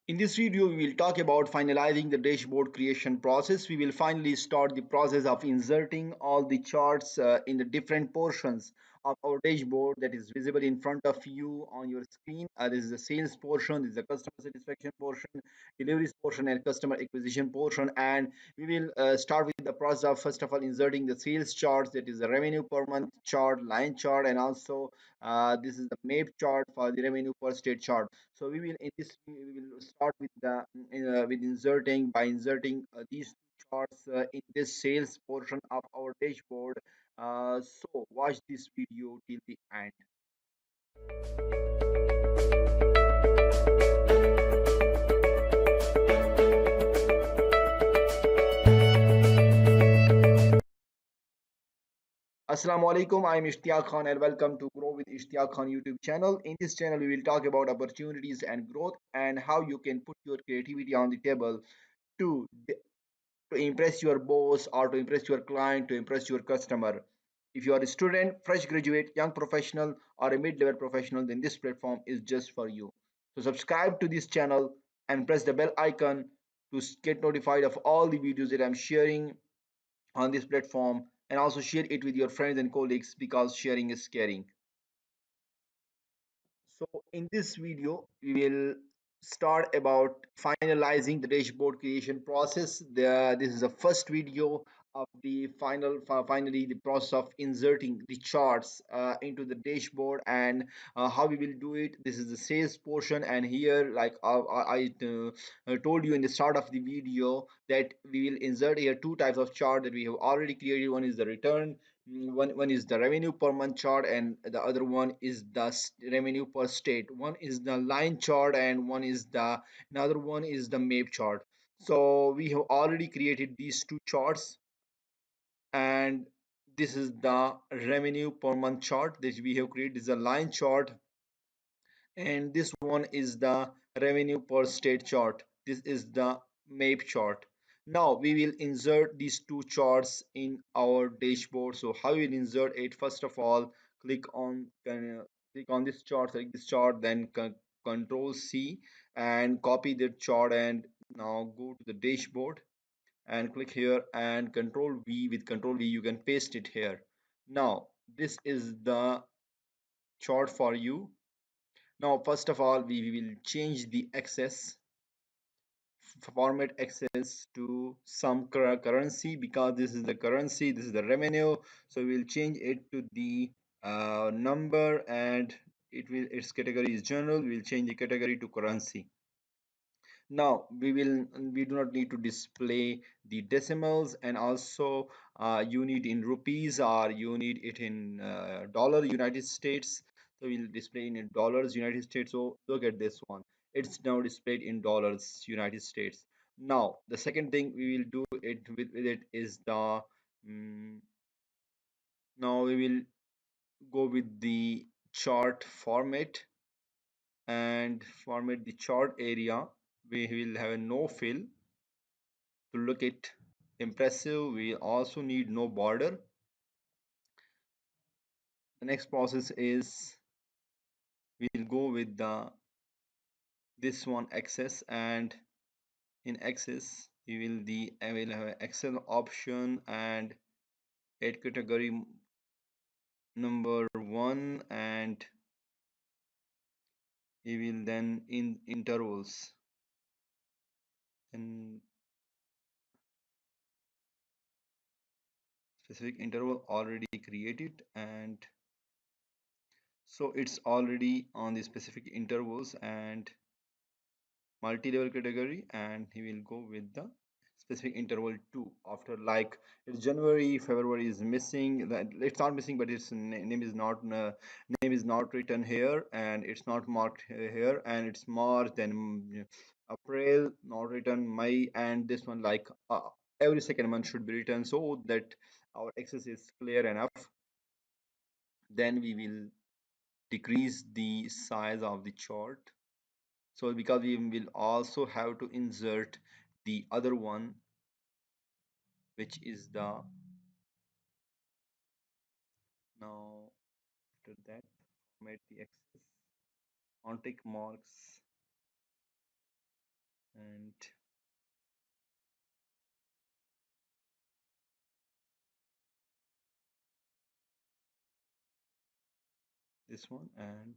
In this video, we will talk about finalizing the dashboard creation process. We will finally start the process of inserting all the charts in the different portions of our dashboard that is visible in front of you on your screen. This is the sales portion, this is the customer satisfaction portion, deliveries portion, and customer acquisition portion. And we will start with the process of first of all inserting the sales charts, that is the revenue per month chart, line chart, and also this is the MAP chart for the revenue per state chart. So we will in this we will start with the with inserting by inserting these two charts in this sales portion of our dashboard. So watch this video till the end. Assalamu alaikum. I'm Ishtiaq Khan and welcome to Grow with Ishtiaq Khan YouTube channel. In this channel, we will talk about opportunities and growth and how you can put your creativity on the table to to impress your boss or to impress your client, to impress your customer. If you are a student, fresh graduate, young professional, or a mid level professional, then this platform is just for you. So, subscribe to this channel and press the bell icon to get notified of all the videos that I'm sharing on this platform, and also share it with your friends and colleagues because sharing is caring. So in this video, we will start about finalizing the dashboard creation process. This is the first video of the finally the process of inserting the charts into the dashboard and how we will do it. This is the sales portion, and here like I told you in the start of the video that we will insert here two types of chart that we have already created. One is the return. One is the revenue per month chart, and the other one is the revenue per state. One is the line chart, and one is the another one is the map chart. So we have already created these two charts, and this is the revenue per month chart that we have created. This is a line chart, and this one is the revenue per state chart. This is the map chart. Now we will insert these two charts in our dashboard. So how we will insert it? First of all, click on this chart, select this chart, then control C and copy the chart, and now go to the dashboard and click here and control V. With control V you can paste it here. Now this is the chart for you. Now, first of all, we will change the access format access to some currency, because this is the currency, this is the revenue. So we will change it to the number, and its category is general. We will change the category to currency. Now we do not need to display the decimals, and also you need in rupees or you need it in dollar United States. So we'll display in dollars United States. So look at this one, it's now displayed in dollars United States. Now the second thing we will do it with it is the mm, now we will go with the chart format and format the chart area. We will have a no fill to look it impressive. We also need no border. The next process is we'll go with the this one access, and in access we will the I will have an Excel option and add category number one, and we will then in intervals and specific interval already created, and so it's already on the specific intervals and multi-level category, and he will go with the specific interval 2 after, like, it's January, February is missing, that it's not missing, but its name is not written here, and it's not marked here, and it's March, then April not written, May, and this one, like, every second month should be written so that our access is clear enough. Then we will decrease the size of the chart. So because we will also have to insert the other one, which is the now after that format the access on tick marks and this one, and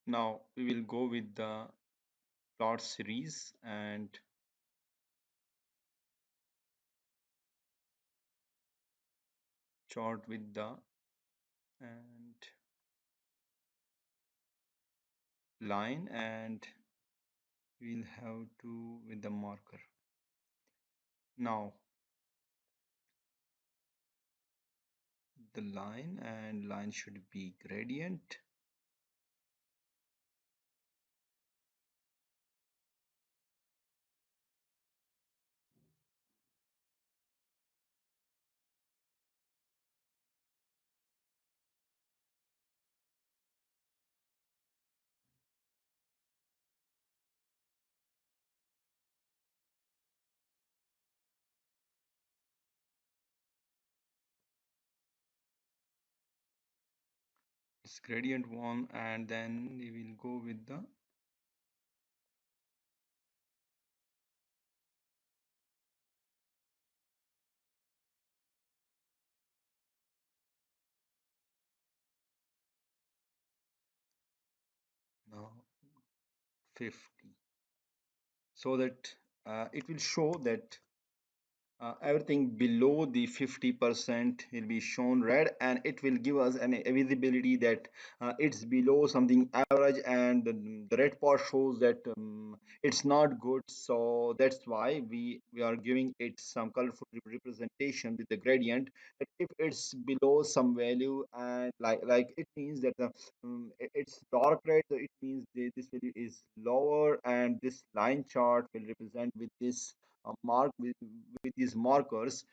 now we will go with the plot series and chart with the and line, and we'll have to with the marker. Now the line, and line should be gradient. It's gradient one, and then we will go with the now 50, so that it will show that everything below the 50% will be shown red, and it will give us a visibility that it's below something average, and the red part shows that it's not good. So that's why we are giving it some colorful representation with the gradient, that if it's below some value, and like it means that it's dark red, so it means this value is lower, and this line chart will represent with this mark with these markers,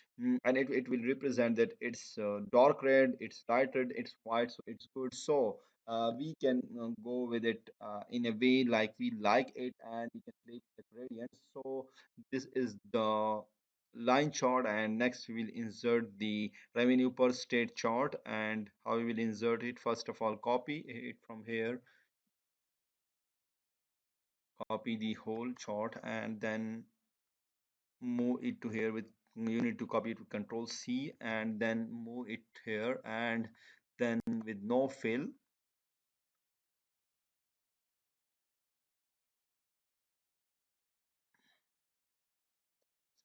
and it will represent that it's dark red, it's light red, it's white, so it's good. So we can go with it in a way like we like it, and we can play with the gradients. So this is the line chart, and next we will insert the revenue per state chart. And how we will insert it: first of all, copy it from here, copy the whole chart, and then move it to here with, you need to copy it with control C, and then move it here, and then with no fill,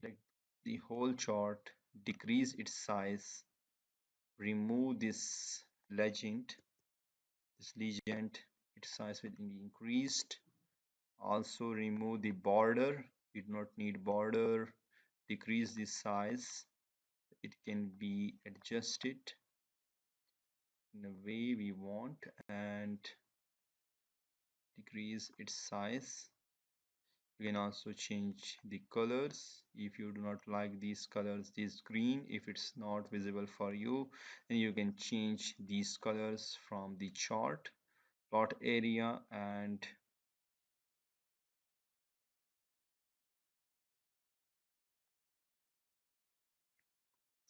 select the whole chart, decrease its size, remove this legend, its size will be increased. Also remove the border, we do not need border, decrease the size, it can be adjusted in a way we want, and decrease its size. You can also change the colors if you do not like these colors, this green, if it's not visible for you, then you can change these colors from the chart plot area, and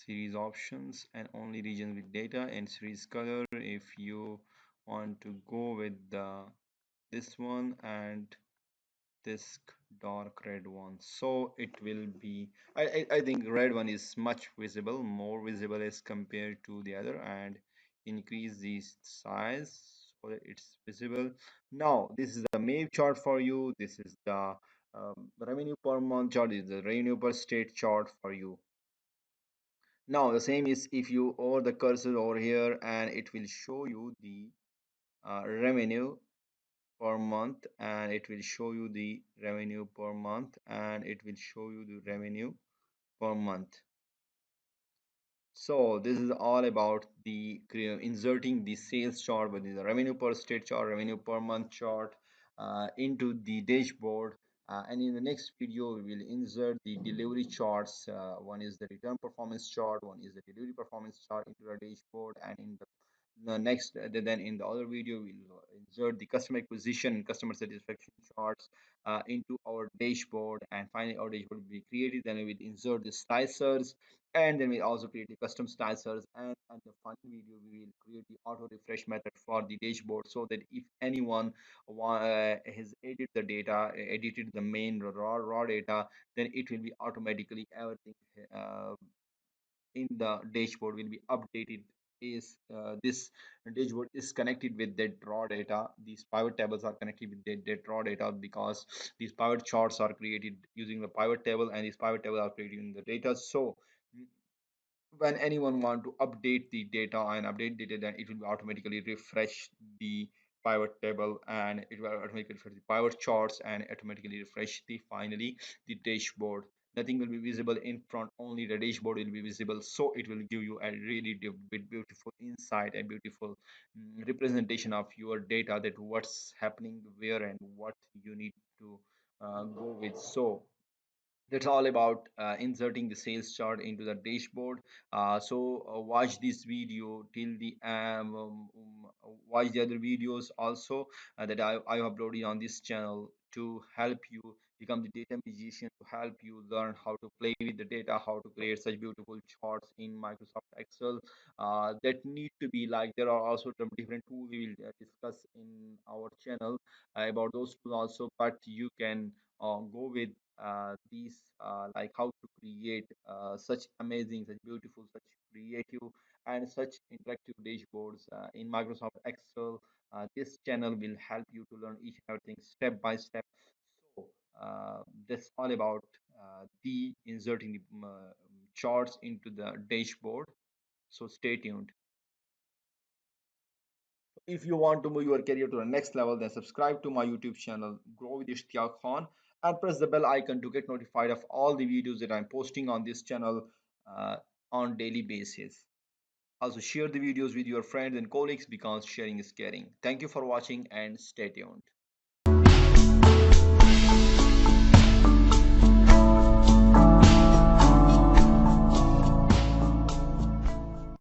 series options, and only region with data, and series color if you want to go with this one, and this dark red one. So it will be, I think red one is much visible, more visible as compared to the other, and increase the size so that it's visible. Now this is the MAVE chart for you. This is the revenue per month chart, is the revenue per state chart for you. Now the same is if you over the cursor over here, and it will show you the revenue per month, and it will show you the revenue per month, and it will show you the revenue per month. So this is all about the inserting the sales chart with the revenue per state chart, revenue per month chart into the dashboard. And in the next video, we will insert the delivery charts. One is the return performance chart, one is the delivery performance chart into the dashboard, and in the next, then in the other video, we'll insert the customer acquisition and customer satisfaction charts into our dashboard. And finally, our dashboard will be created. Then we will insert the slicers, and then we also create the custom slicers. And the final video, we will create the auto refresh method for the dashboard, so that if anyone has edited the data, edited the main raw data, then it will be automatically everything uh, in the dashboard will be updated. Is this dashboard is connected with that raw data. These pivot tables are connected with that raw data, because these pivot charts are created using the pivot table, and these pivot tables are created in the data. So when anyone want to update the data and update the data, then it will automatically refresh the pivot table, and it will automatically refresh the pivot charts, and automatically refresh the finally the dashboard. Nothing will be visible in front, only the dashboard will be visible. So it will give you a really beautiful insight and beautiful representation of your data, that what's happening where and what you need to go with. So that's all about inserting the sales chart into the dashboard. Watch this video till the watch the other videos also that I uploaded on this channel, to help you become the data magician, to help you learn how to play with the data, how to create such beautiful charts in Microsoft Excel. That need to be like, there are also some different tools we will discuss in our channel about those tools also, but you can go with these like how to create such amazing, such beautiful, such creative, and such interactive dashboards in Microsoft Excel. This channel will help you to learn each and everything step by step. So that's all about the inserting the charts into the dashboard. So stay tuned. If you want to move your career to the next level, then subscribe to my YouTube channel, Grow with Ishtiaq Khan, and press the bell icon to get notified of all the videos that I'm posting on this channel uh, on daily basis. Also, share the videos with your friends and colleagues, because sharing is caring. Thank you for watching and stay tuned.